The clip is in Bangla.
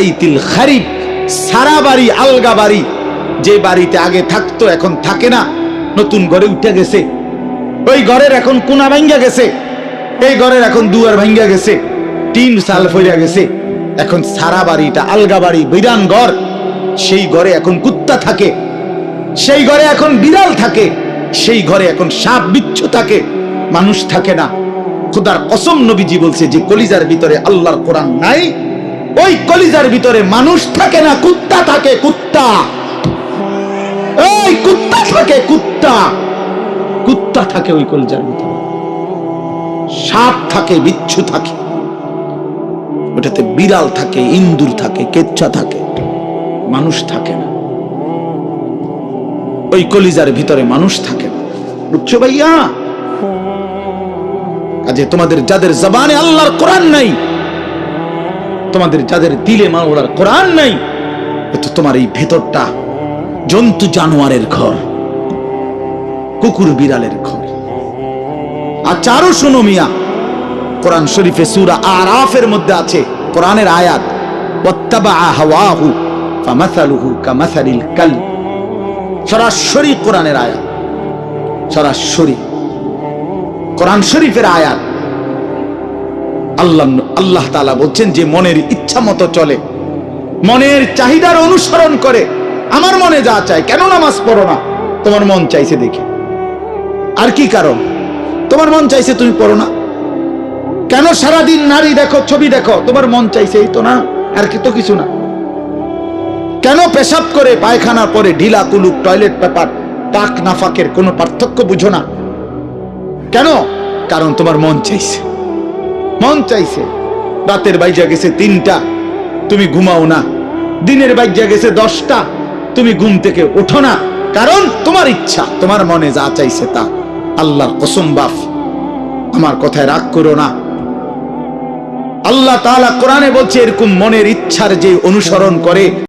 বাইতিল খারিব, সারা বাড়ি, আলগা বাড়ি, যে বাড়িতে আগে থাকতো এখন থাকে না, নতুন ঘরে উঠে গেছে, ওই ঘরের এখন কোনা ভাঙ্গা গেছে, এই ঘরের এখন দুয়ার ভাঙ্গা গেছে, টিন সাল ফইরা গেছে, এখন সারা বাড়িটা আলগা বাড়ি, বিরান ঘর, সেই ঘরে এখন কুত্তা থাকে, সেই ঘরে এখন বিড়াল থাকে, সেই ঘরে এখন সাপ বিচ্ছু থাকে, মানুষ থাকে না। খোদার কসম, নবীজি বলছে যে কলিজার ভিতরে আল্লাহর কোরআন নাই, ওই কলিজার ভিতরে মানুষ থাকে না, কুত্তা থাকে, কুত্তা। ওই কুত্তা থাকে, কুত্তা, কুত্তা থাকে ওই কলিজার ভিতরে, সাপ থাকে, বিচ্ছু থাকে, ওটাতে বিড়াল থাকে, ইন্দুর থাকে, কেচ্ছা থাকে, মানুষ থাকে না। ওই কলিজার ভিতরে মানুষ থাকে না, বুঝছো ভাইয়া? কাজে তোমাদের যাদের জবানে আল্লাহর কোরআন নাই, তোমাদের যাদের দিলে মাওলার কোরআন নাই, তো তোমার এই ভেতরটা জন্তু জানোয়ারের ঘর, কুকুর বিড়ালের ঘর। আচ্ছা আরো শোনো মিয়া, কোরআন শরীফে সূরা আরাফের মধ্যে আছে কোরআনের আয়াত, ওয়াত্তাবা হাওয়াহু ফামাসালুহু কামাসালিল কালব। সরাসরি কোরআনের আয়াত, সরাসরি কোরআন শরীফের আয়াত। আল্লাহ তাআলা বলছেন যে মনের ইচ্ছা মতো চলে, মনের চাহিদার অনুসরণ করে, আমার মনে যা চায়। কেন নামাজ পড়ো না? তোমার মন চাইছে দেখে। আর কি কারণ? তোমার মন চাইছে, তুমি পড়ো না কেন? সারাদিন নারী দেখো, ছবি দেখো, তোমার মন চাইছে, এই তো না, আর কি তো কিছু না। কেন পেশাব করে পায়খানা পরে ঢিলা কুলুক টয়লেট পেপার পাক নাফাকের কোনো পার্থক্য বুঝো না কেন? কারণ তোমার মন চাইছে, মন চাইছে। রাতের বাইজা গেছে 3টা, তুমি ঘুমাও না। দিনের বাইজা গেছে 10টা, তুমি ঘুম থেকে ওঠো না, কারণ তোমার ইচ্ছা, তোমার মনে যা চাইছে তা। আল্লাহর কসম বাপ, আমার কথায় রাগ করো না। আল্লাহ তাআলা কোরআনে বলছে এরকম মনের ইচ্ছার যে অনুসরণ করে